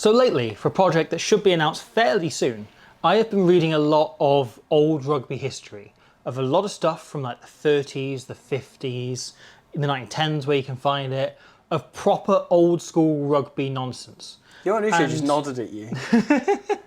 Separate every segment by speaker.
Speaker 1: So lately, for a project that should be announced fairly soon, I have been reading a lot of old rugby history, of a lot of stuff from like the 30s, the 50s, in the 1910s where you can find it, of proper old school rugby nonsense.
Speaker 2: Your Anushka just nodded at you.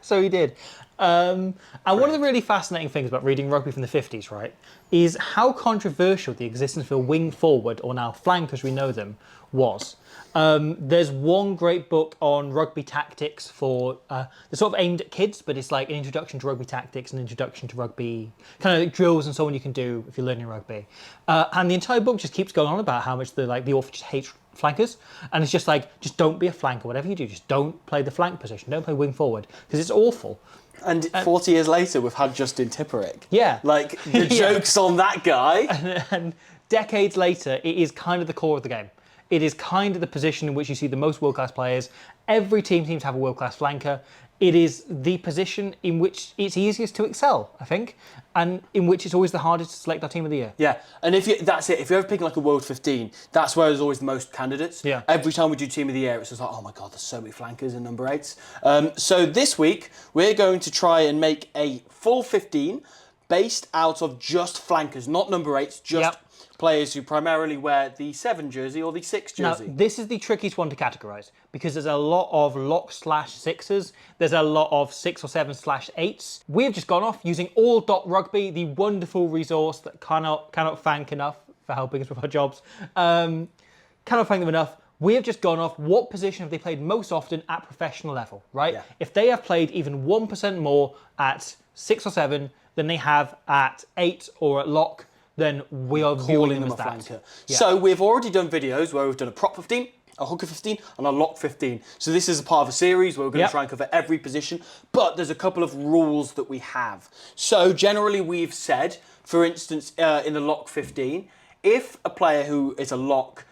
Speaker 1: So he did. And one of the really fascinating things about reading rugby from the 50s, right, is how controversial the existence of a wing forward, or now flank as we know them, was. There's one great book on rugby tactics for, they're sort of aimed at kids, but it's like an introduction to rugby tactics, an introduction to rugby, kind of like drills and so on you can do if you're learning rugby. And the entire book just keeps going on about how much the author just hates flankers, and it's just like, just don't be a flanker, whatever you do, just don't play the flank position, don't play wing forward, because it's awful.
Speaker 2: And 40 years later, we've had Justin Tipperick.
Speaker 1: Yeah.
Speaker 2: Like, the joke's on that guy.
Speaker 1: And decades later, it is kind of the core of the game. It is kind of the position in which you see the most world-class players. Every team seems to have a world-class flanker. It is the position in which it's easiest to excel, I think, and in which it's always the hardest to select our team of the year.
Speaker 2: Yeah, and that's it. If you're ever picking like a World 15, that's where there's always the most candidates.
Speaker 1: Yeah.
Speaker 2: Every time we do team of the year, it's just like, oh my God, there's so many flankers and number 8s. So this week, we're going to try and make a full 15 based out of just flankers, not number 8s, just players who primarily wear the 7 jersey or the 6 jersey.
Speaker 1: Now, this is the trickiest one to categorise because there's a lot of lock/6s, there's a lot of 6 or 7/8s. We've just gone off using all.rugby, the wonderful resource that cannot thank enough for helping us with our jobs. Cannot thank them enough. We have just gone off what position have they played most often at professional level, right?
Speaker 2: Yeah.
Speaker 1: If they have played even 1% more at 6 or 7 than they have at 8 or at lock, then we are calling them
Speaker 2: a
Speaker 1: as that.
Speaker 2: flanker.
Speaker 1: Yeah.
Speaker 2: So we've already done videos where we've done a prop 15, a hooker 15, and a lock 15. So this is a part of a series where we're going to try and cover every position, but there's a couple of rules that we have. So generally we've said, for instance, in the lock 15, if a player who is a lock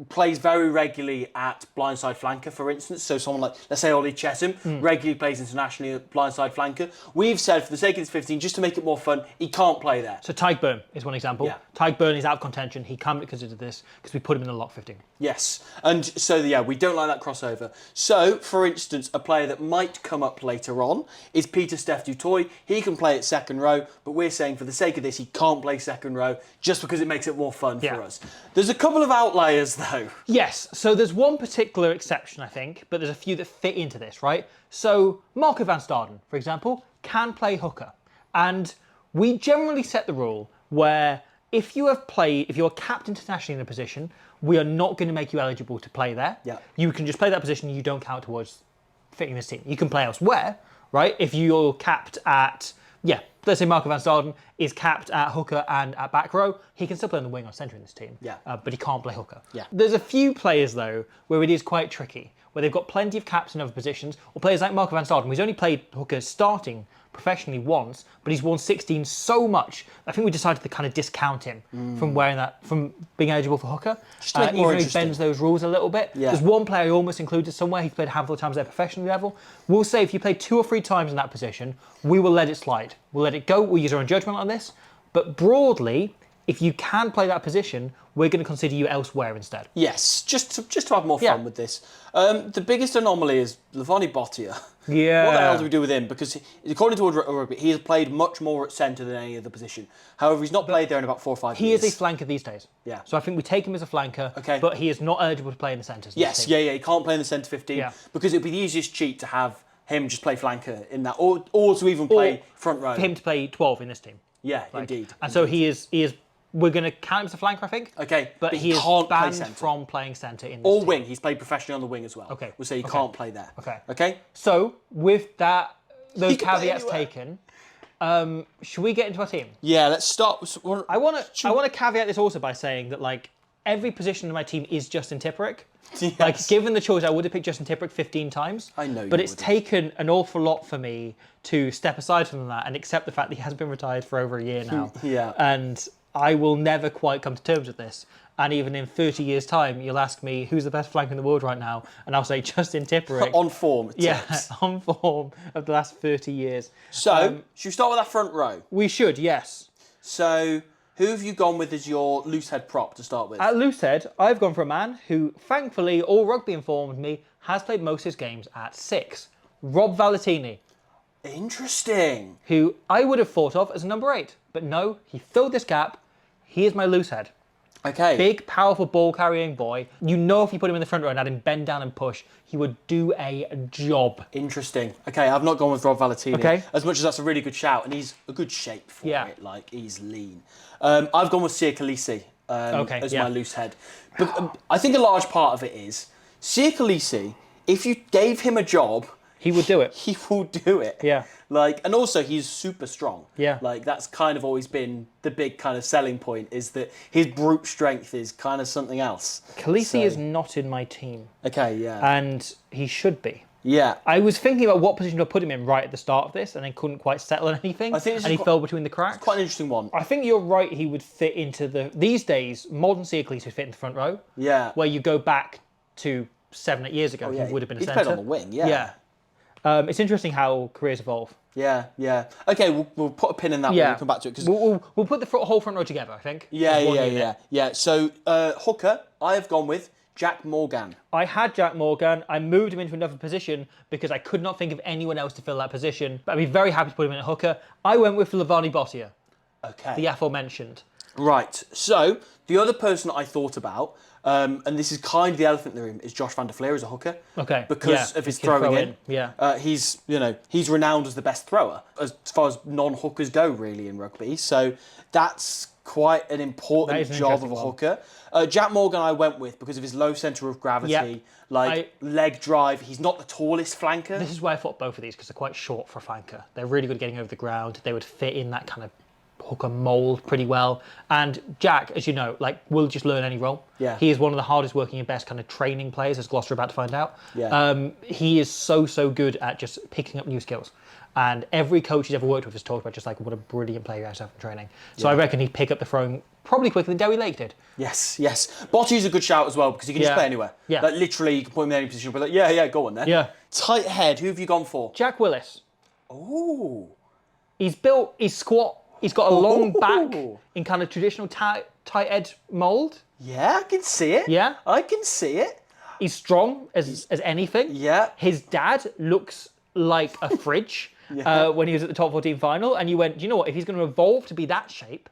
Speaker 2: plays very regularly at blindside flanker, for instance, so someone like, let's say Ollie Chesham, regularly plays internationally at blindside flanker, we've said for the sake of this 15, just to make it more fun, he can't play there.
Speaker 1: So Tyke Byrne is one example.
Speaker 2: Yeah.
Speaker 1: Tyke Byrne is out of contention. He can't be considered this because we put him in the lock 15.
Speaker 2: Yes, and so yeah, we don't like that crossover. So, for instance, a player that might come up later on is Peter Steph Dutoy. He can play at second row, but we're saying for the sake of this, he can't play second row just because it makes it more fun for us. There's a couple of outliers though.
Speaker 1: Yes, so there's one particular exception, I think, but there's a few that fit into this, right? So Marco van Staden, for example, can play hooker. And we generally set the rule where if you are capped internationally in a position, we are not going to make you eligible to play there.
Speaker 2: Yeah.
Speaker 1: You can just play that position, you don't count towards fitting this team. You can play elsewhere, right? If you're capped at, let's say Marco van Staden is capped at hooker and at back row, he can still play on the wing or centre in this team, but he can't play hooker.
Speaker 2: Yeah.
Speaker 1: There's a few players, though, where it is quite tricky, where they've got plenty of caps in other positions, or players like Marco van Staden, who's only played hooker starting professionally once, but he's worn 16 so much, I think we decided to kind of discount him from wearing that, from being eligible for hooker.
Speaker 2: Just to make it more
Speaker 1: even though he
Speaker 2: interesting.
Speaker 1: bends those rules a little bit.
Speaker 2: Yeah.
Speaker 1: There's one player I almost included somewhere, he's played a handful of times at a professional level. We'll say if you play 2 or 3 times in that position, we will let it slide. We'll let it go, we'll use our own judgment on this, but broadly, if you can play that position, we're going to consider you elsewhere instead.
Speaker 2: Yes, just to have more fun with this. The biggest anomaly is Levani Bottia.
Speaker 1: Yeah.
Speaker 2: What the hell do we do with him? Because according to World Rugby, he has played much more at centre than any other position. However, he's not played there in about 4 or 5 years.
Speaker 1: He is a flanker these days.
Speaker 2: Yeah.
Speaker 1: So I think we take him as a flanker, but he is not eligible to play in the centres.
Speaker 2: Yes, he can't play in the centre 15 because it'd be the easiest cheat to have him just play flanker in that, or to even play front row.
Speaker 1: For him to play 12 in this team.
Speaker 2: Yeah, indeed.
Speaker 1: And so he is. We're going to count him as a flanker, I think.
Speaker 2: Okay,
Speaker 1: but he is banned from playing centre in this
Speaker 2: or
Speaker 1: team.
Speaker 2: wing. He's played professionally on the wing as well.
Speaker 1: Okay.
Speaker 2: We'll say he can't play there.
Speaker 1: Okay. So with those caveats taken, should we get into our team?
Speaker 2: Yeah, let's start.
Speaker 1: I want to caveat this also by saying that like every position in my team is Justin Tipperick.
Speaker 2: Yes.
Speaker 1: Like, given the choice, I would have picked Justin Tipperick 15 times.
Speaker 2: I know,
Speaker 1: but it's taken an awful lot for me to step aside from that and accept the fact that he has been retired for over a year now. And I will never quite come to terms with this. And even in 30 years' time, you'll ask me, who's the best flanker in the world right now? And I'll say Justin Tipperick.
Speaker 2: On form.
Speaker 1: On form of the last 30 years.
Speaker 2: So, should we start with that front row?
Speaker 1: We should, yes.
Speaker 2: So, Who have you gone with as your loose head prop to start with?
Speaker 1: At loosehead, I've gone for a man who, thankfully, all rugby informed me, has played most of his games at 6. Rob Valentini,
Speaker 2: Interesting.
Speaker 1: who I would have thought of as a number 8. But no, he filled this gap. He is my loosehead.
Speaker 2: Okay.
Speaker 1: Big, powerful ball-carrying boy. You know if you put him in the front row and had him bend down and push, he would do a job.
Speaker 2: Interesting. Okay, I've not gone with Rob Valentini.
Speaker 1: Okay.
Speaker 2: As much as that's a really good shout, and he's a good shape for
Speaker 1: Yeah.
Speaker 2: it. Like, he's lean. I've gone with Sia Khaleesi as my loose head. But I think a large part of it is Sia Khaleesi, if you gave him a job,
Speaker 1: He would do it.
Speaker 2: he will do it.
Speaker 1: Yeah.
Speaker 2: Like, and also he's super strong.
Speaker 1: Yeah.
Speaker 2: Like, that's kind of always been the big kind of selling point, is that his brute strength is kind of something else.
Speaker 1: Khaleesi is not in my team,
Speaker 2: Okay, yeah.
Speaker 1: and he should be.
Speaker 2: Yeah.
Speaker 1: I was thinking about what position to put him in right at the start of this, and then couldn't quite settle on anything,
Speaker 2: I think this
Speaker 1: and
Speaker 2: is
Speaker 1: he fell between the cracks.
Speaker 2: Quite an interesting one.
Speaker 1: I think you're right, he would fit into the... These days, modern Sia Khaleesi would fit in the front row,
Speaker 2: Yeah.
Speaker 1: where you go back to 7, 8 years ago,
Speaker 2: Yeah,
Speaker 1: he would have been a
Speaker 2: he's
Speaker 1: centre.
Speaker 2: played on the wing, yeah.
Speaker 1: Yeah. It's interesting how careers evolve.
Speaker 2: Yeah, yeah. Okay, we'll put a pin in that one.
Speaker 1: Yeah.
Speaker 2: We'll come back to it. Cause
Speaker 1: We'll put the whole front row together, I think.
Speaker 2: yeah,
Speaker 1: as one
Speaker 2: yeah,
Speaker 1: unit.
Speaker 2: yeah, yeah. So, hooker, I have gone with Jack Morgan.
Speaker 1: I had Jack Morgan. I moved him into another position because I could not think of anyone else to fill that position. But I'd be very happy to put him in a hooker. I went with Lavani Bottia,
Speaker 2: Okay.
Speaker 1: the aforementioned.
Speaker 2: Right. So, the other person I thought about, and this is kind of the elephant in the room, is Josh van der Fleer as a hooker.
Speaker 1: Okay.
Speaker 2: Because
Speaker 1: yeah,
Speaker 2: of his
Speaker 1: he can
Speaker 2: throwing
Speaker 1: throw
Speaker 2: in.
Speaker 1: Yeah.
Speaker 2: He's renowned as the best thrower as far as non-hookers go, really, in rugby. So that's quite an important
Speaker 1: That is an
Speaker 2: job of a
Speaker 1: interesting
Speaker 2: hooker. Jack Morgan I went with because of his low centre of gravity,
Speaker 1: Yep.
Speaker 2: leg drive. He's not the tallest flanker.
Speaker 1: This is why I thought both of these, because they're quite short for a flanker. They're really good at getting over the ground. They would fit in that kind of hooker mould pretty well. And Jack, as you know, will just learn any role.
Speaker 2: Yeah.
Speaker 1: He is one of the hardest working and best kind of training players, as Gloucester are about to find out.
Speaker 2: Yeah.
Speaker 1: He is so good at just picking up new skills. And every coach he's ever worked with has talked about just what a brilliant player he has to have in training. So I reckon he'd pick up the throwing probably quicker than Derry Lake did.
Speaker 2: Yes. Botty's a good shout as well because he can just play anywhere.
Speaker 1: Yeah.
Speaker 2: Like literally, you can put him in any position. But yeah, go on then.
Speaker 1: Yeah.
Speaker 2: Tight head. Who have you gone for?
Speaker 1: Jack Willis.
Speaker 2: Ooh.
Speaker 1: He's built, he's squat, he's got a long back
Speaker 2: Ooh.
Speaker 1: in kind of traditional tight head mould.
Speaker 2: Yeah, I can see it.
Speaker 1: Yeah.
Speaker 2: I can see it.
Speaker 1: He's strong as anything.
Speaker 2: Yeah.
Speaker 1: His dad looks like a fridge when he was at the top 14 final. And you went, do you know what? If he's going to evolve to be that shape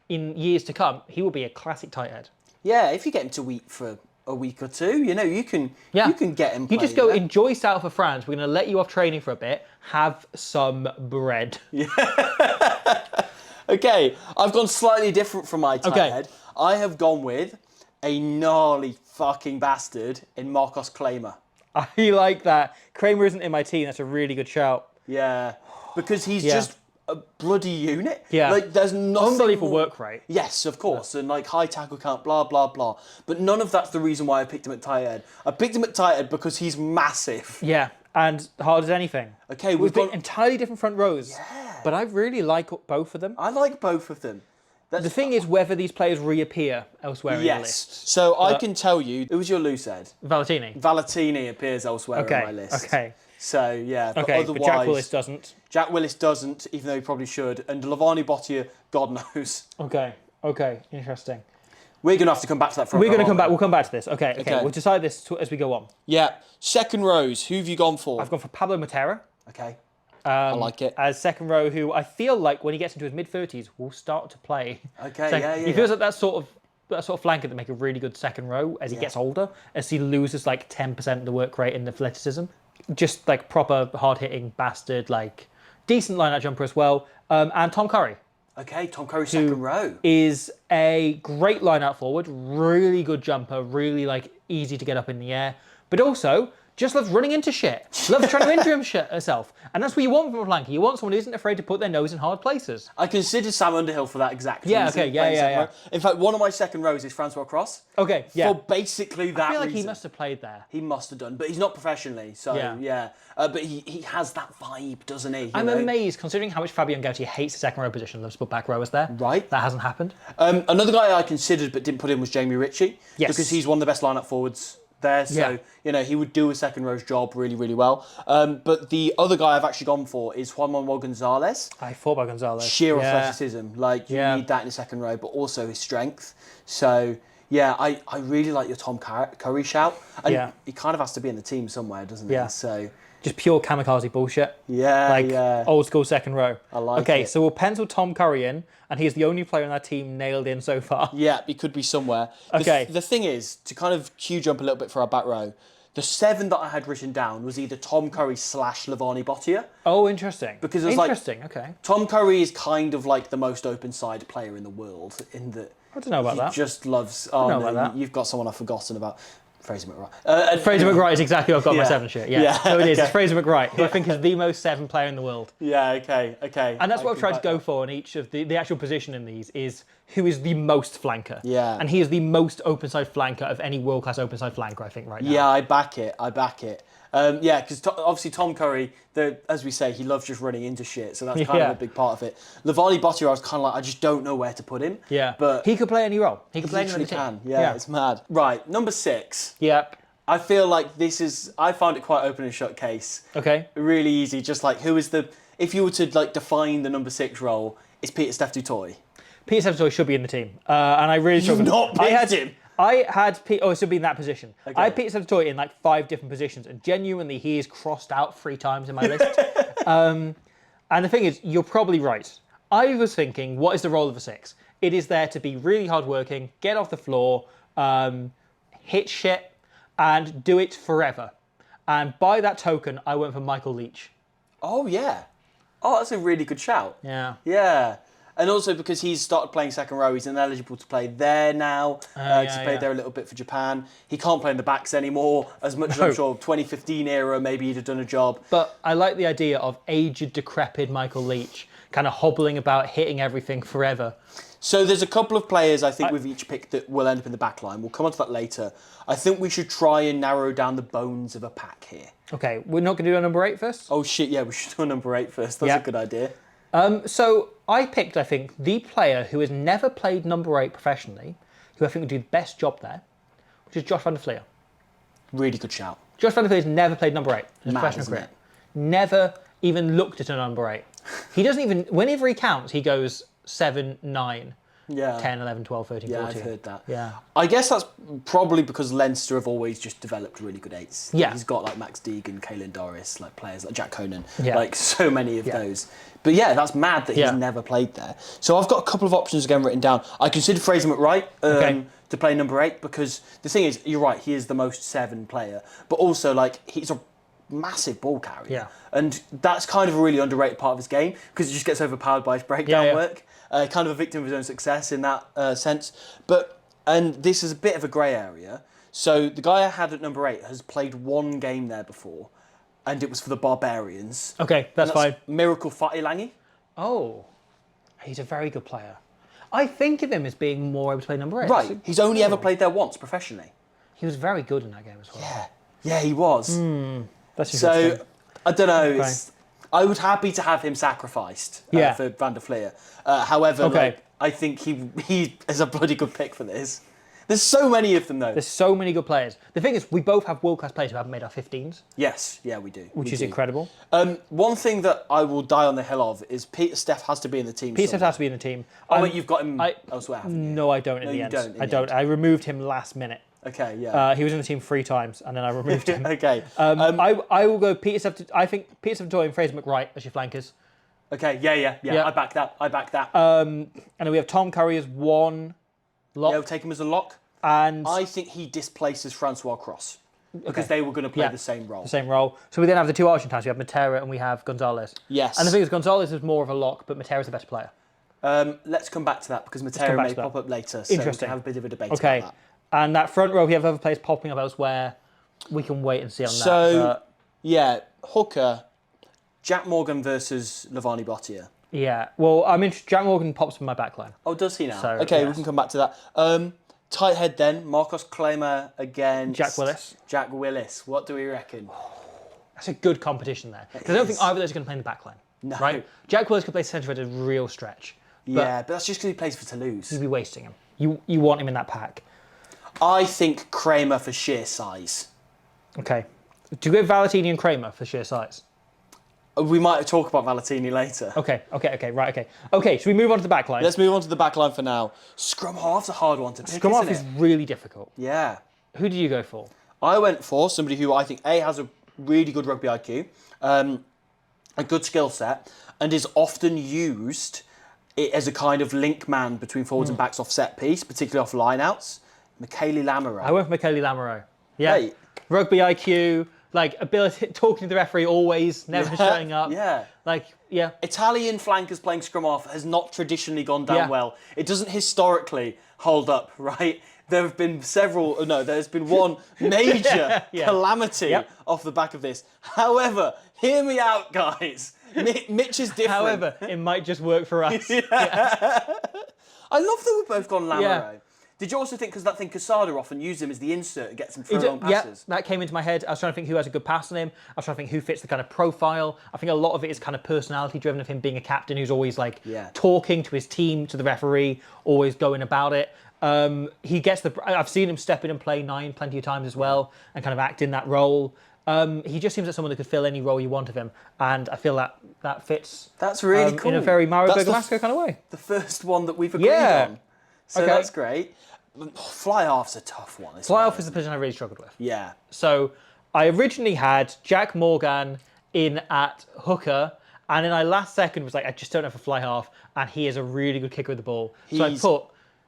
Speaker 1: in years to come, he will be a classic tight head.
Speaker 2: Yeah, if you get him to eat for a week or two, you can get him.
Speaker 1: You just go enjoy south of France. We're going to let you off training for a bit. Have some bread.
Speaker 2: Okay, I've gone slightly different from my tight
Speaker 1: Okay.
Speaker 2: head. I have gone with a gnarly fucking bastard in Marcos Claimer.
Speaker 1: I like that. Kramer isn't in my team. That's a really good shout.
Speaker 2: Yeah, because he's just a bloody unit.
Speaker 1: Yeah.
Speaker 2: Like, there's nothing...
Speaker 1: Unbelievable work rate.
Speaker 2: Yes, of course, and high tackle count, blah, blah, blah. But none of that's the reason why I picked him at tight head. I picked him at tight head because he's massive.
Speaker 1: Yeah, and hard as anything.
Speaker 2: Okay,
Speaker 1: We've got entirely different front rows. But I really like both of them.
Speaker 2: I like both of them.
Speaker 1: The thing is whether these players reappear elsewhere in the list.
Speaker 2: So I can tell you, who was your loose head?
Speaker 1: Valentini.
Speaker 2: Valentini appears elsewhere in my list.
Speaker 1: Okay.
Speaker 2: So, yeah, but
Speaker 1: Okay,
Speaker 2: otherwise...
Speaker 1: but Jack Willis doesn't.
Speaker 2: Jack Willis doesn't, even though he probably should. And Lavani Bottia, God knows.
Speaker 1: Okay, interesting.
Speaker 2: We're going to have to come back to that.
Speaker 1: We're going to come back. We'll come back to this. Okay. We'll decide this as we go on.
Speaker 2: Yeah. Second rows, who have you gone for?
Speaker 1: I've gone for Pablo Matera.
Speaker 2: Okay. I like it.
Speaker 1: As second row, who I feel like when he gets into his mid-30s will start to play.
Speaker 2: Okay,
Speaker 1: He feels like that sort of flanker that make a really good second row as he gets older, as he loses 10% of the work rate in athleticism. Just proper hard-hitting bastard, decent line-out jumper as well. And Tom Curry.
Speaker 2: Okay, Tom Curry second row.
Speaker 1: Is a great line-out forward, really good jumper, really easy to get up in the air, but also just loves running into shit. Loves trying to injure herself. And that's what you want from a flanker. You want someone who isn't afraid to put their nose in hard places.
Speaker 2: I consider Sam Underhill for that exact reason.
Speaker 1: Yeah, okay, yeah.
Speaker 2: In fact, one of my second rows is Francois Cross.
Speaker 1: Okay, yeah.
Speaker 2: For basically that
Speaker 1: I feel like
Speaker 2: reason.
Speaker 1: he must have played there.
Speaker 2: He must have done, but he's not professionally, so yeah. But he has that vibe, doesn't he?
Speaker 1: I'm amazed, considering how much Fabian Gauti hates the second row position, loves to put back rowers there.
Speaker 2: Right.
Speaker 1: That hasn't happened.
Speaker 2: Another guy I considered but didn't put in was Jamie Ritchie.
Speaker 1: Yes.
Speaker 2: Because he's one of the best line-up forwards there, so he would do a second row's job really, really well. But the other guy I've actually gone for is Juan Manuel Gonzalez.
Speaker 1: I thought about Gonzalez.
Speaker 2: Sheer athleticism, you need that in the second row, but also his strength. So yeah, I really like your Tom Curry shout, and he kind of has to be in the team somewhere, doesn't he? So
Speaker 1: just pure kamikaze bullshit. Old school second row.
Speaker 2: I like it.
Speaker 1: Okay, so we'll pencil Tom Curry in, and he's the only player in that team nailed in so far.
Speaker 2: Yeah, he could be somewhere.
Speaker 1: Okay.
Speaker 2: The thing is, to kind of queue jump a little bit for our back row, the 7 that I had written down was either Tom Curry / Lavani Bottia.
Speaker 1: Oh, interesting.
Speaker 2: Because it was
Speaker 1: interesting. Okay.
Speaker 2: Tom Curry is kind of like the most open side player in the world. In that,
Speaker 1: I don't know about that.
Speaker 2: He just loves.
Speaker 1: I don't know about that.
Speaker 2: You've got someone I've forgotten about. Fraser McWright.
Speaker 1: Fraser McWright is exactly what I've got my 7 shirt. Yeah. So it is.
Speaker 2: Okay.
Speaker 1: It's Fraser McWright, who I think is the most 7 player in the world.
Speaker 2: Yeah, okay.
Speaker 1: And that's what I've tried to go for in each of the actual position in these is who is the most flanker.
Speaker 2: Yeah.
Speaker 1: And he is the most open side flanker of any world-class open side flanker, I think, right now.
Speaker 2: Yeah, I back it. Because obviously Tom Curry, as we say, he loves just running into shit, so that's kind of a big part of it. Lavani Bottia, I was kind of like, I just don't know where to put him.
Speaker 1: Yeah.
Speaker 2: But
Speaker 1: he could play any role. He could play any
Speaker 2: literally
Speaker 1: team.
Speaker 2: can. Yeah, it's mad. Right, number 6.
Speaker 1: Yep.
Speaker 2: I feel like I found it quite open and shut case.
Speaker 1: Okay.
Speaker 2: Really easy, just like if you were to define the number 6 role, it's Peter Steph Dutoy.
Speaker 1: Peter Steph Dutoy should be in the team. And I really struggled.
Speaker 2: You've not picked him?
Speaker 1: I had Peter, it should be in that position.
Speaker 2: Okay.
Speaker 1: I had Peter Steph Dutoy in 5 different positions, and genuinely he is crossed out 3 times in my list. And the thing is, you're probably right. I was thinking, what is the role of a 6? It is there to be really hardworking, get off the floor, hit shit, and do it forever. And by that token, I went for Michael Leach.
Speaker 2: Oh, yeah. Oh, that's a really good shout.
Speaker 1: Yeah.
Speaker 2: Yeah. And also because he's started playing second row, he's ineligible to play there now. He's played there a little bit for Japan. He can't play in the backs anymore. As much as I'm sure 2015 era, maybe he'd have done a job.
Speaker 1: But I like the idea of aged, decrepit Michael Leach, kind of hobbling about, hitting everything forever.
Speaker 2: So there's a couple of players I think with each pick that will end up in the back line. We'll come on to that later. I think we should try and narrow down the bones of a pack here.
Speaker 1: Okay, we're not going to do a number 8 first?
Speaker 2: Oh shit, yeah, we should do a number 8 first. That's a good idea.
Speaker 1: So I picked, I think, the player who has never played number 8 professionally, who I think would do the best job there, which is Josh van der Fleer.
Speaker 2: Really good shout.
Speaker 1: Josh van der Fleer has never played number 8 in his professional career.
Speaker 2: It?
Speaker 1: Never even looked at a number 8. He doesn't even, whenever he counts, he goes 7, 9, 10, 11, 12, 13, 14.
Speaker 2: Yeah, I've heard that.
Speaker 1: Yeah.
Speaker 2: I guess that's probably because Leinster have always just developed really good 8s.
Speaker 1: Yeah.
Speaker 2: He's got Max Deegan, Caelan Doris, players like Jack Conan,
Speaker 1: Yeah.
Speaker 2: so many of those. But yeah, that's mad that he's never played there. So I've got a couple of options again written down. I considered Fraser McWright to play number 8 because the thing is, you're right, he is the most 7 player, but also he's a massive ball carrier.
Speaker 1: Yeah.
Speaker 2: And that's kind of a really underrated part of his game because he just gets overpowered by his breakdown work. Kind of a victim of his own success in that sense. And this is a bit of a grey area. So the guy I had at number 8 has played 1 game there before, and it was for the Barbarians.
Speaker 1: Okay, that's fine.
Speaker 2: Miracle Fatilangi.
Speaker 1: Oh, he's a very good player. I think of him as being more able to play number 8.
Speaker 2: Right, he's only ever played there once professionally.
Speaker 1: He was very good in that game as well.
Speaker 2: Yeah, he was.
Speaker 1: That's interesting.
Speaker 2: So, I don't know. I would happy to have him sacrificed for Van der Fleer. However, I think he is a bloody good pick for this. There's so many of them, though.
Speaker 1: There's so many good players. The thing is, we both have world-class players who haven't made our 15s.
Speaker 2: Yes, yeah, we do.
Speaker 1: Which is incredible.
Speaker 2: One thing that I will die on the hill of is Peter Steph has to be in the team.
Speaker 1: Peter Steph has to be in the team.
Speaker 2: Oh, wait, you've got him elsewhere, haven't you?
Speaker 1: No, I don't in the end. I don't. I removed him last minute.
Speaker 2: Okay, yeah.
Speaker 1: He was in the team 3 times, and then I removed him.
Speaker 2: Okay.
Speaker 1: I will go Peter Steph. I think Peter Steph and Fraser McWright as your flankers.
Speaker 2: Okay, yeah. I back that.
Speaker 1: And then we have Tom Curry as 1 lock.
Speaker 2: Yeah, we'll take him as a lock.
Speaker 1: And
Speaker 2: I think he displaces Francois Cross because they were going to play the same role.
Speaker 1: The same role. So we then have the 2 Argentines. We have Matera and we have Gonzalez.
Speaker 2: Yes.
Speaker 1: And the thing is, Gonzalez is more of a lock, but Matera's the better player.
Speaker 2: Let's come back to that because Matera may pop up later. So we can have a bit of a debate about that.
Speaker 1: And that front row, we have other players popping up elsewhere. We can wait and see on that.
Speaker 2: So, hooker, Jack Morgan versus Lavani Bottia.
Speaker 1: Yeah, well, Jack Morgan pops in my backline.
Speaker 2: Oh, does he now?
Speaker 1: So,
Speaker 2: okay, we can come back to that. Tight head then, Marcos Klemer against... Jack Willis. What do we reckon?
Speaker 1: That's a good competition there. Because I don't think either of those are going to play in the backline.
Speaker 2: No.
Speaker 1: Right? Jack Willis could play centre at a real stretch.
Speaker 2: But that's just because he plays for Toulouse.
Speaker 1: You'd be wasting him. You want him in that pack.
Speaker 2: I think Kramer for sheer size.
Speaker 1: Okay. Do you go Valentini and Kramer for sheer size?
Speaker 2: We might talk about Valentini later.
Speaker 1: Okay, right, okay. Okay, should we move on to the back line?
Speaker 2: Let's move on to the back line for now. Scrum half's a hard one to pick,
Speaker 1: Scrum half is
Speaker 2: isn't it?
Speaker 1: really difficult.
Speaker 2: Yeah.
Speaker 1: Who do you go for?
Speaker 2: I went for somebody who I think, A, has a really good rugby IQ, a good skill set, and is often used as a kind of link man between forwards and backs off set piece, particularly off lineouts. Michaeli Lamoureux.
Speaker 1: I went for Michaeli Lamoureux. Yeah.
Speaker 2: Right.
Speaker 1: Rugby IQ, like ability, talking to the referee always, never showing up.
Speaker 2: Yeah.
Speaker 1: Like, yeah.
Speaker 2: Italian flankers playing scrum half has not traditionally gone down
Speaker 1: Yeah.
Speaker 2: well. It doesn't historically hold up, right? There have been there's been one major calamity off the back of this. However, hear me out, guys. Mitch is different.
Speaker 1: However, it might just work for us.
Speaker 2: I love that we've both gone Lamoureux.
Speaker 1: Yeah.
Speaker 2: Did you also think, because that thing Casada often used him as the insert and gets him through long passes?
Speaker 1: Yeah, that came into my head. I was trying to think who has a good pass on him. I was trying to think who fits the kind of profile. I think a lot of it is kind of personality driven, of him being a captain who's always like talking to his team, to the referee, always going about it. He gets I've seen him step in and play 9 plenty of times as well and kind of act in that role. He just seems like someone that could fill any role you want of him, and I feel that fits.
Speaker 2: That's really cool.
Speaker 1: In a very Mario Bergamasco kind of way.
Speaker 2: The first one that we've agreed on. So that's great. Fly half's a tough one.
Speaker 1: Fly half is the position I really struggled with.
Speaker 2: Yeah.
Speaker 1: So I originally had Jack Morgan in at hooker, and then I last second was like, I just don't have a fly half, and he is a really good kicker of the ball. So I put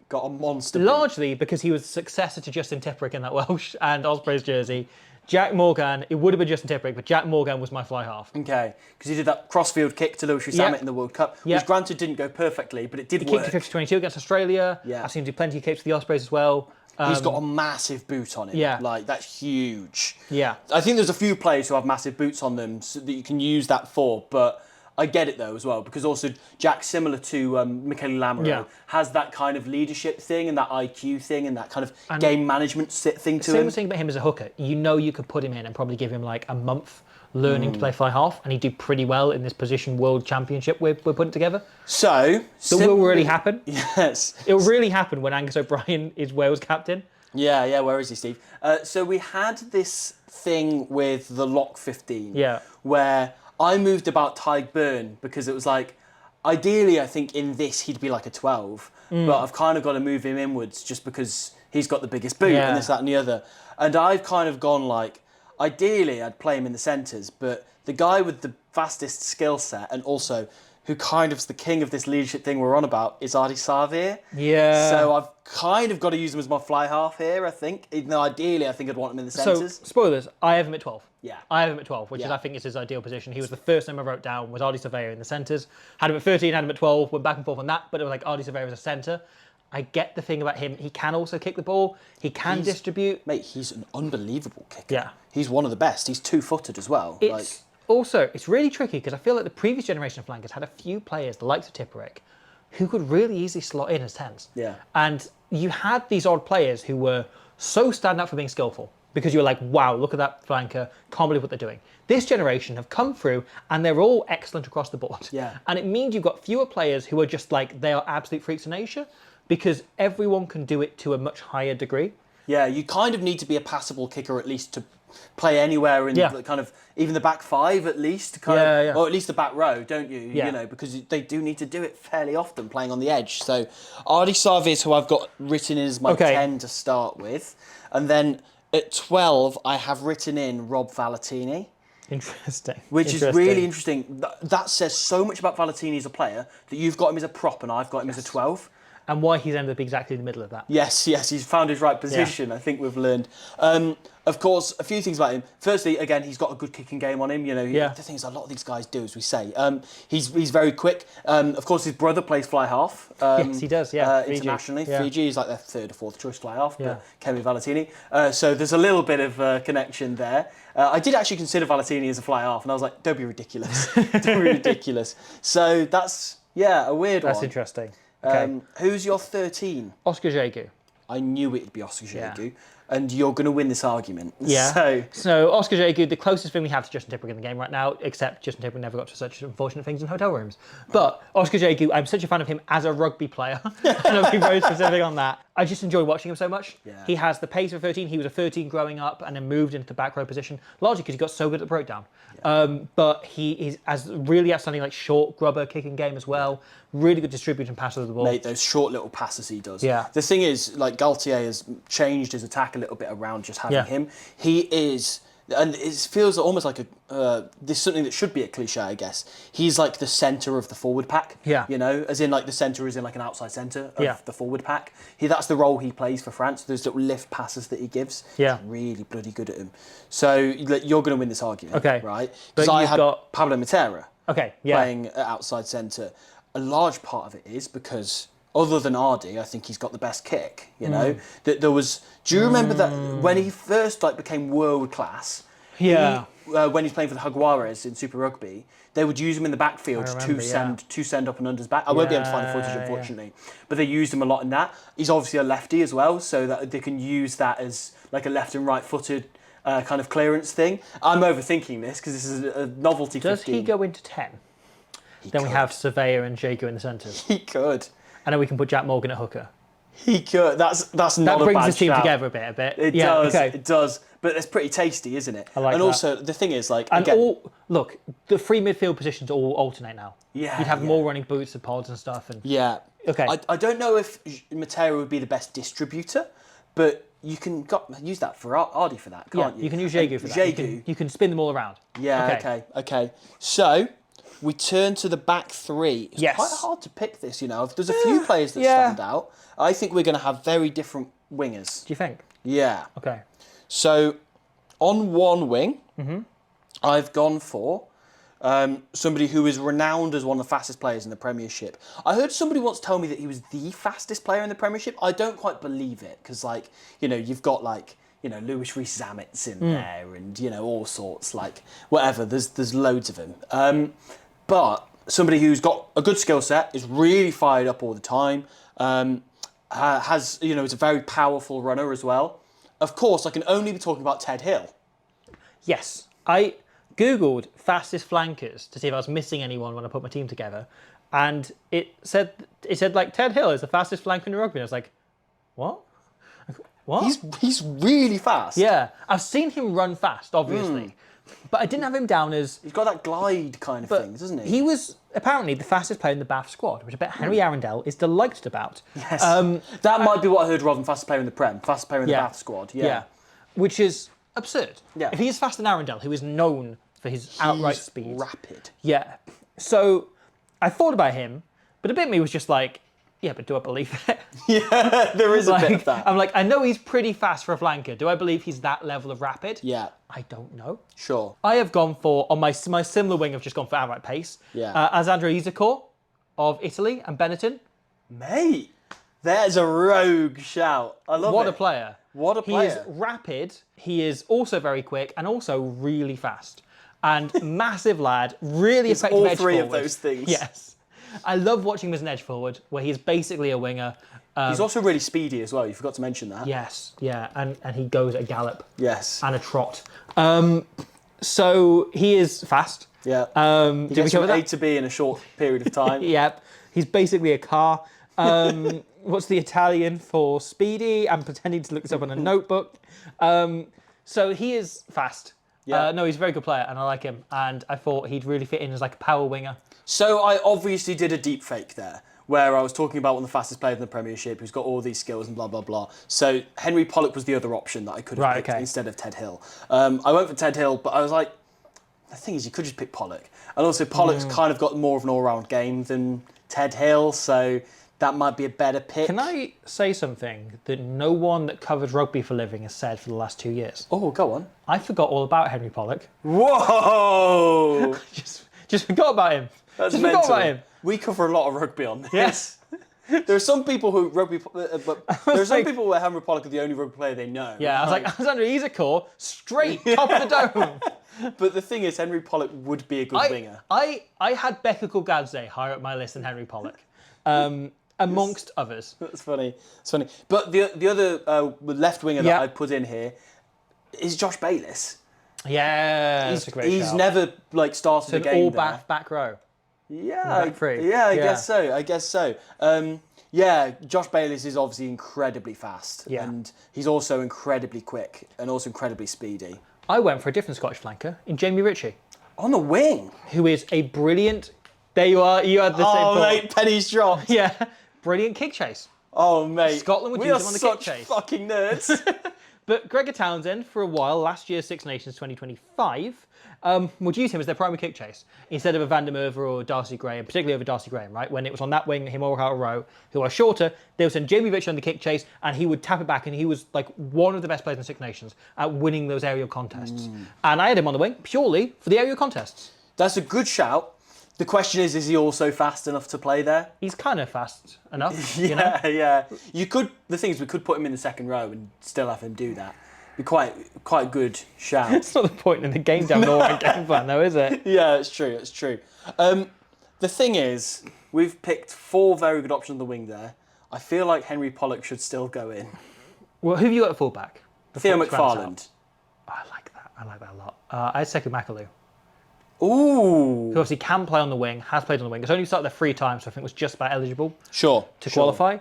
Speaker 2: got a monster.
Speaker 1: Largely because he was the successor to Justin Tipperick in that Welsh and Ospreys jersey. Jack Morgan, it would have been Justin Tipperick, but Jack Morgan was my fly half.
Speaker 2: Okay, because he did that crossfield kick to Lewis Samet in the World Cup, which granted didn't go perfectly, but it did work.
Speaker 1: He kicked to 50-22 against Australia.
Speaker 2: Yeah.
Speaker 1: I've seen him do plenty of kicks for the Ospreys as well.
Speaker 2: He's got a massive boot on him.
Speaker 1: Yeah.
Speaker 2: Like, that's huge.
Speaker 1: Yeah.
Speaker 2: I think there's a few players who have massive boots on them so that you can use that for, but I get it though as well, because also Jack, similar to Michaeli Lamoureux, has that kind of leadership thing and that IQ thing and that kind of game management thing to him.
Speaker 1: Same thing about him as a hooker. You know you could put him in and probably give him like a month learning to play fly half, and he'd do pretty well in this position world championship we're putting together.
Speaker 2: So
Speaker 1: it will really happen.
Speaker 2: Yes.
Speaker 1: It will really happen when Angus O'Brien is Wales captain.
Speaker 2: Yeah, where is he, Steve? So we had this thing with the lock 15 where I moved about Tyg Byrne because it was like, ideally, I think in this he'd be like a 12, but I've kind of got to move him inwards just because he's got the biggest boot and this, that, and the other. And I've kind of gone like, ideally, I'd play him in the centres, but the guy with the fastest skill set and also who kind of is the king of this leadership thing we're on about is Ardi Savir.
Speaker 1: Yeah.
Speaker 2: So I've kind of got to use him as my fly half here, I think. Even though ideally I think I'd want him in the centres.
Speaker 1: So, spoilers, I have him at 12.
Speaker 2: Yeah.
Speaker 1: I have him at 12, which is, I think, is his ideal position. He was the first name I wrote down, was Ardi Surveyor in the centres. Had him at 13, had him at 12, went back and forth on that, but it was like Ardi Surveyor as a centre. I get the thing about him. He can also kick the ball. He can distribute.
Speaker 2: Mate, he's an unbelievable kicker.
Speaker 1: Yeah.
Speaker 2: He's one of the best. He's two-footed as well.
Speaker 1: It's really tricky because I feel like the previous generation of flankers had a few players, the likes of Tipperick, who could really easily slot in as 10s.
Speaker 2: Yeah.
Speaker 1: And you had these odd players who were so stand out for being skillful because you were like, wow, look at that flanker, can't believe what they're doing. This generation have come through and they're all excellent across the board.
Speaker 2: Yeah.
Speaker 1: And it means you've got fewer players who are just like, they are absolute freaks of nature because everyone can do it to a much higher degree.
Speaker 2: Yeah, you kind of need to be a passable kicker at least to play anywhere in the kind of even the back five at least, or at least the back row, don't you?
Speaker 1: Yeah.
Speaker 2: You know, because they do need to do it fairly often playing on the edge. So Ardi Savir is who I've got written in as my 10 to start with, and then at 12 I have written in Rob Valentini.
Speaker 1: Interesting.
Speaker 2: Which is really interesting. That says so much about Valentini as a player that you've got him as a prop and I've got him as a 12.
Speaker 1: And why he's ended up exactly in the middle of that.
Speaker 2: Yes, he's found his right position. I think we've learned. Of course, a few things about him. Firstly, again, he's got a good kicking game on him. You know, the thing is, a lot of these guys do, as we say. He's very quick. Of course, his brother plays fly half.
Speaker 1: Yes, he does. Yeah,
Speaker 2: internationally, Fiji is like their third or fourth choice fly half.
Speaker 1: Yeah.
Speaker 2: But Kemi Valentini. So there's a little bit of connection there. I did actually consider Valentini as a fly half, and I was like, don't be ridiculous, don't be ridiculous. So that's a weird one.
Speaker 1: That's interesting. Okay.
Speaker 2: Who's your 13?
Speaker 1: Oscar Jegu.
Speaker 2: I knew it'd be Oscar Jegu, and you're going to win this argument.
Speaker 1: Yeah. So Oscar Jegu, the closest thing we have to Justin Tipperick in the game right now, except Justin Tipperick never got to such unfortunate things in hotel rooms. But Oscar Jegu, I'm such a fan of him as a rugby player, and I'll be very specific on that. I just enjoy watching him so much.
Speaker 2: Yeah.
Speaker 1: He has the pace of 13. He was a 13 growing up and then moved into the back row position, largely because he got so good at the breakdown. Yeah. But he is as really outstanding, like short grubber kicking game as well. Really good distribution passer of the ball.
Speaker 2: Mate, those short little passes he does.
Speaker 1: Yeah.
Speaker 2: The thing is, like, Galtier has changed his attack a little bit around just having him. He is, and it feels almost like this is something that should be a cliche, I guess. He's like the centre of the forward pack.
Speaker 1: Yeah.
Speaker 2: You know, as in like the centre is in like an outside centre of the forward pack. That's the role he plays for France. Those little lift passes that he gives.
Speaker 1: Yeah.
Speaker 2: He's really bloody good at him. So you're going to win this argument.
Speaker 1: Okay.
Speaker 2: Right? Because I had Pablo Matera playing at outside centre. A large part of it is because, other than Ardi, I think he's got the best kick. You know, that there was. Do you remember that when he first became world class?
Speaker 1: Yeah.
Speaker 2: When he's playing for the Jaguares in Super Rugby, they would use him in the backfield to send up and unders back. I won't be able to find the footage, unfortunately, but they used him a lot in that. He's obviously a lefty as well, so that they can use that as like a left and right footed kind of clearance thing. I'm overthinking this because this is a novelty.
Speaker 1: Does
Speaker 2: 15.
Speaker 1: he go into 10? Then we have Surveyor and Jago in the centres.
Speaker 2: He could.
Speaker 1: And then we can put Jack Morgan at hooker.
Speaker 2: He could. That's not a bad
Speaker 1: That brings the team
Speaker 2: shout.
Speaker 1: together a bit.
Speaker 2: It does. Okay. It does. But it's pretty tasty, isn't it?
Speaker 1: I like
Speaker 2: and
Speaker 1: that.
Speaker 2: Also, the thing is, like,
Speaker 1: and
Speaker 2: again,
Speaker 1: look, the free midfield positions all alternate now.
Speaker 2: Yeah.
Speaker 1: You'd have more running boots and pods and stuff. And
Speaker 2: yeah.
Speaker 1: Okay.
Speaker 2: I don't know if Matera would be the best distributor, but you can use that for Ardi for that, can't you?
Speaker 1: You can use Jago for that. You can spin them all around.
Speaker 2: Yeah. Okay. So we turn to the back three. It's quite hard to pick this, you know. There's a few players that stand out. I think we're going to have very different wingers.
Speaker 1: Do you think?
Speaker 2: Yeah.
Speaker 1: Okay.
Speaker 2: So on one wing, I've gone for somebody who is renowned as one of the fastest players in the Premiership. I heard somebody once tell me that he was the fastest player in the Premiership. I don't quite believe it because, like, you know, you've got like, you know, Louis Rees-Zammit's in there, and you know, all sorts, like whatever. There's loads of them. But somebody who's got a good skill set, is really fired up all the time. Has, you know, is a very powerful runner as well. Of course, I can only be talking about Ted Hill.
Speaker 1: Yes, I Googled fastest flankers to see if I was missing anyone when I put my team together, and it said like Ted Hill is the fastest flanker in rugby. And I was like, what? What?
Speaker 2: He's really fast.
Speaker 1: Yeah, I've seen him run fast, obviously, but I didn't have him down as.
Speaker 2: He's got that glide kind of thing, doesn't he?
Speaker 1: He was apparently the fastest player in the Bath squad, which I bet Henry Arundel is delighted about.
Speaker 2: Yes. That might be what I heard rather than fastest player in the Prem. Fastest player in the Bath squad. Yeah.
Speaker 1: Which is absurd.
Speaker 2: Yeah.
Speaker 1: If he is faster than Arundel, who is known for his outright speed.
Speaker 2: Rapid.
Speaker 1: Yeah. So I thought about him, but a bit of me was just like, yeah, but do I believe it?
Speaker 2: Yeah, there is a bit of that.
Speaker 1: I'm like, I know he's pretty fast for a flanker. Do I believe he's that level of rapid?
Speaker 2: Yeah.
Speaker 1: I don't know.
Speaker 2: Sure.
Speaker 1: I have gone for, on my similar wing, I've just gone for outright pace.
Speaker 2: Yeah.
Speaker 1: Alessandro Isacor of Italy and Benetton.
Speaker 2: Mate, there's a rogue shout. I love it.
Speaker 1: What a player.
Speaker 2: What a player.
Speaker 1: He is rapid. He is also very quick and also really fast. And massive lad, really effective edge forward.
Speaker 2: All three of those things.
Speaker 1: Yes. I love watching him as an edge forward, where he's basically a winger.
Speaker 2: He's also really speedy as well. You forgot to mention that.
Speaker 1: Yes, yeah, and he goes at a gallop.
Speaker 2: Yes.
Speaker 1: And a trot. So he is fast.
Speaker 2: Yeah.
Speaker 1: Did we
Speaker 2: gets
Speaker 1: cover
Speaker 2: from A
Speaker 1: that?
Speaker 2: to B in a short period of time.
Speaker 1: Yep. He's basically a car. What's the Italian for speedy? I'm pretending to look this up on a notebook. So he is fast.
Speaker 2: Yeah.
Speaker 1: No, he's a very good player, and I like him. And I thought he'd really fit in as like a power winger.
Speaker 2: So I obviously did a deep fake there, where I was talking about one of the fastest players in the Premiership who's got all these skills and blah, blah, blah. So Henry Pollock was the other option that I could have picked instead of Ted Hill. I went for Ted Hill, but I was like, the thing is, you could just pick Pollock. And also Pollock's kind of got more of an all-round game than Ted Hill, so that might be a better pick.
Speaker 1: Can I say something that no one that covers rugby for a living has said for the last 2 years?
Speaker 2: Oh, go on.
Speaker 1: I forgot all about Henry Pollock.
Speaker 2: Whoa!
Speaker 1: just forgot about him.
Speaker 2: That's
Speaker 1: just
Speaker 2: mental.
Speaker 1: forgot about him.
Speaker 2: We cover a lot of rugby on this.
Speaker 1: Yes.
Speaker 2: There are some people who there are some people where Henry Pollock are the only rugby player they know.
Speaker 1: Yeah, I was like, Alessandro Isacor, straight top of the dome.
Speaker 2: But the thing is, Henry Pollock would be a good winger.
Speaker 1: I had Becca Kulgadze higher up my list than Henry Pollock, amongst others.
Speaker 2: That's funny. It's funny. But the other left winger that I put in here is Josh Bayliss.
Speaker 1: Yeah, that's a great
Speaker 2: He's
Speaker 1: shout.
Speaker 2: never like started the game
Speaker 1: all
Speaker 2: there.
Speaker 1: back row.
Speaker 2: Yeah,
Speaker 1: back three.
Speaker 2: I guess so. I guess so. Yeah, Josh Bayliss is obviously incredibly fast,
Speaker 1: Yeah.
Speaker 2: and he's also incredibly quick and also incredibly speedy.
Speaker 1: I went for a different Scottish flanker in Jamie Ritchie,
Speaker 2: On the wing.
Speaker 1: who is a brilliant. There you are. You had the same
Speaker 2: Oh,
Speaker 1: thought.
Speaker 2: mate, pennies dropped.
Speaker 1: Yeah, brilliant kick chase.
Speaker 2: Oh, mate.
Speaker 1: Scotland would
Speaker 2: we
Speaker 1: use
Speaker 2: are
Speaker 1: him on the
Speaker 2: such
Speaker 1: kick chase.
Speaker 2: fucking nerds.
Speaker 1: But Gregor Townsend, for a while, last year's Six Nations 2025, would use him as their primary kick chase instead of a Van der Merwe or Darcy Graham, particularly over Darcy Graham, right? When it was on that wing, him or Carl Rowe, who are shorter, they would send Jamie Ritchie on the kick chase and he would tap it back, and he was like one of the best players in Six Nations at winning those aerial contests. And I had him on the wing purely for the aerial contests.
Speaker 2: That's a good shout. The question is he also fast enough to play there?
Speaker 1: He's kind of fast enough,
Speaker 2: Yeah,
Speaker 1: you know?
Speaker 2: yeah. You could. The thing is, we could put him in the second row and still have him do that. Be quite good shout.
Speaker 1: It's not the point in the game to have an all-round game plan, though, is it?
Speaker 2: Yeah, it's true. It's true. The thing is, we've picked 4 very good options on the wing there. I feel like Henry Pollock should still go in.
Speaker 1: Well, who have you got at fullback?
Speaker 2: Theo
Speaker 1: Before it rounds out.
Speaker 2: McFarland.
Speaker 1: Oh, I like that. I like that a lot. I had Sekou Makalou,
Speaker 2: Ooh.
Speaker 1: who obviously can play on the wing, has played on the wing. It's only started there 3 times, so I think was just about eligible
Speaker 2: Sure.
Speaker 1: to qualify.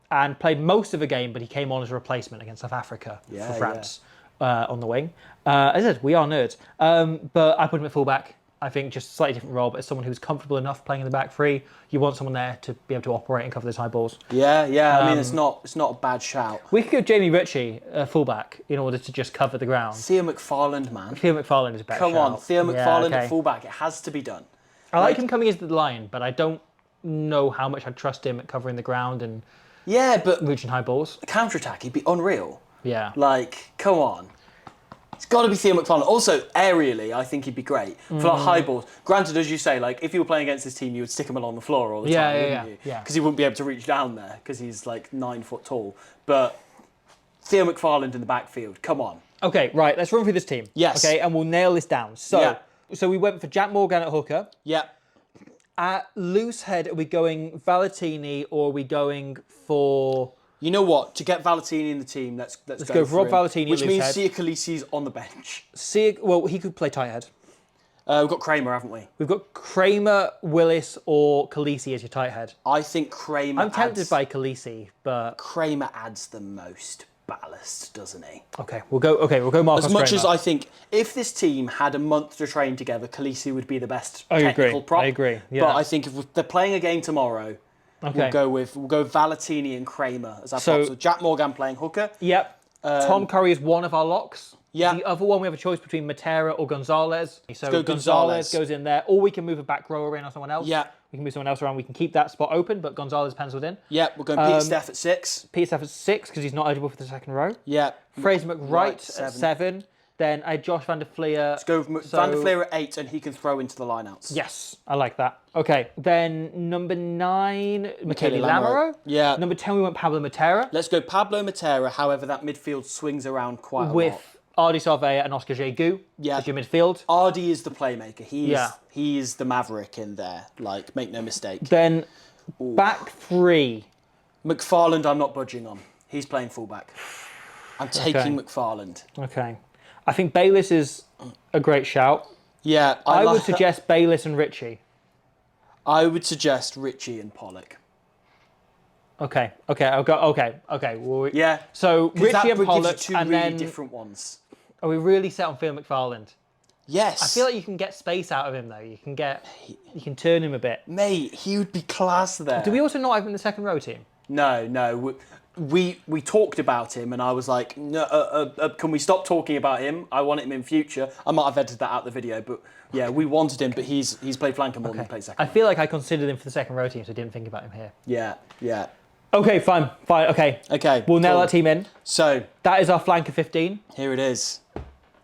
Speaker 1: And played most of the game, but he came on as a replacement against South Africa
Speaker 2: Yeah,
Speaker 1: for France on the wing. As I said, we are nerds. But I put him at fullback. I think just a slightly different role, but as someone who's comfortable enough playing in the back three, you want someone there to be able to operate and cover those high balls.
Speaker 2: Yeah. I mean, it's not a bad shout.
Speaker 1: We could give Jamie Ritchie a fullback in order to just cover the ground.
Speaker 2: Theo McFarland, man.
Speaker 1: Theo McFarland is a better
Speaker 2: Come
Speaker 1: shout.
Speaker 2: on, Theo
Speaker 1: Yeah,
Speaker 2: McFarland
Speaker 1: okay.
Speaker 2: at fullback. It has to be done.
Speaker 1: I like him coming into the line, but I don't know how much I'd trust him at covering the ground and
Speaker 2: Yeah, but
Speaker 1: reaching high balls.
Speaker 2: counter-attack, he'd be unreal.
Speaker 1: Yeah.
Speaker 2: Like, come on. It's got to be Theo McFarland. Also, aerially, I think he'd be great. For like high balls. Granted, as you say, like, if you were playing against this team, you would stick him along the floor all the time, wouldn't you?
Speaker 1: Yeah.
Speaker 2: Because he wouldn't be able to reach down there, because he's like 9 foot tall. But Theo McFarland in the backfield, come on.
Speaker 1: Okay, right, let's run through this team.
Speaker 2: Yes.
Speaker 1: Okay, and we'll nail this down. So we went for Jack Morgan at hooker.
Speaker 2: Yeah.
Speaker 1: At loose head, are we going Valentini or are we going for...
Speaker 2: You know what? To get Valentini in the team, let's
Speaker 1: go for Rob
Speaker 2: him,
Speaker 1: Valentini
Speaker 2: which
Speaker 1: at
Speaker 2: means
Speaker 1: loose
Speaker 2: Sia Khaleesi's on the bench.
Speaker 1: Well, he could play tight head.
Speaker 2: We've got Kramer, haven't we?
Speaker 1: We've got Kramer, Willis, or Khaleesi as your tight head.
Speaker 2: I think Kramer.
Speaker 1: I'm tempted by Khaleesi, but
Speaker 2: Kramer adds the most ballast, doesn't he?
Speaker 1: okay, we'll go Marcus
Speaker 2: As much
Speaker 1: Kramer.
Speaker 2: as I think, if this team had a month to train together, Khaleesi would be the best
Speaker 1: I agree,
Speaker 2: technical prop.
Speaker 1: I agree, yeah.
Speaker 2: But I think if they're playing a game tomorrow,
Speaker 1: Okay.
Speaker 2: we'll go Valentini and Kramer as our props. So Jack Morgan playing hooker.
Speaker 1: Yep. Tom Curry is one of our locks.
Speaker 2: Yeah.
Speaker 1: The other one, we have a choice between Matera or Gonzalez. So
Speaker 2: go
Speaker 1: Gonzalez
Speaker 2: Gonzalez.
Speaker 1: goes in there, or we can move a back rower in or someone else.
Speaker 2: Yeah.
Speaker 1: We can move someone else around. We can keep that spot open, but Gonzalez penciled in.
Speaker 2: Yeah, we're going Pete Steph at 6.
Speaker 1: Peter Staff at 6 because he's not eligible for the second row.
Speaker 2: Yeah.
Speaker 1: Fraser McWright
Speaker 2: Right,
Speaker 1: at 7. Then I had Josh van der Fleer.
Speaker 2: Let's go Van der Fleer at 8, and he can throw into the lineouts.
Speaker 1: Yes, I like that. Okay, then number 9, Michele
Speaker 2: Lamoureux.
Speaker 1: Lamoureux.
Speaker 2: Yeah.
Speaker 1: Number 10, we went Pablo Matera
Speaker 2: Let's go Pablo Matera. However, that midfield swings around quite a lot.
Speaker 1: with Ardi Sarvea and Oscar Jegu as your midfield.
Speaker 2: Ardi is the playmaker.
Speaker 1: Yeah.
Speaker 2: He is the maverick in there. Like, make no mistake.
Speaker 1: Then back 3.
Speaker 2: McFarland, I'm not budging on. He's playing fullback. I'm taking McFarland.
Speaker 1: Okay. I think Bayliss is a great shout.
Speaker 2: Yeah,
Speaker 1: I would suggest Bayliss and Ritchie.
Speaker 2: I would suggest Ritchie and Pollock.
Speaker 1: Okay. I'll go. Okay. Well,
Speaker 2: Yeah.
Speaker 1: So
Speaker 2: 'Cause
Speaker 1: Ritchie
Speaker 2: that
Speaker 1: and
Speaker 2: gives you
Speaker 1: Pollock,
Speaker 2: two
Speaker 1: and
Speaker 2: really
Speaker 1: then
Speaker 2: different ones.
Speaker 1: are we really set on Phil McFarland?
Speaker 2: Yes.
Speaker 1: I feel like you can get space out of him though. You can turn him a bit.
Speaker 2: Mate, he would be class there.
Speaker 1: Do we also not have him in the second row team?
Speaker 2: No. We talked about him, and I was like, no, can we stop talking about him? I want him in future. I might have edited that out of the video, but yeah, we wanted him, but he's played flanker more than he played second.
Speaker 1: I feel like I considered him for the second row team, so I didn't think about him here.
Speaker 2: Yeah.
Speaker 1: Okay, fine. Okay. We'll nail
Speaker 2: cool.
Speaker 1: that team in.
Speaker 2: So
Speaker 1: That is our flanker 15.
Speaker 2: here it is.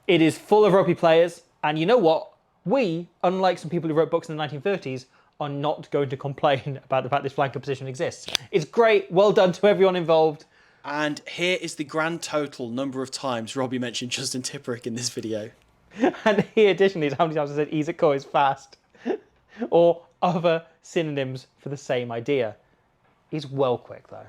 Speaker 1: It is full of rugby players, and you know what? We, unlike some people who wrote books in the 1930s, are not going to complain about the fact this flanker position exists. It's great. Well done to everyone involved.
Speaker 2: And here is the grand total number of times Robbie mentioned Justin Tipperick in this video.
Speaker 1: And here, additionally, is how many times I said Isako is fast. Or other synonyms for the same idea. He's well quick, though.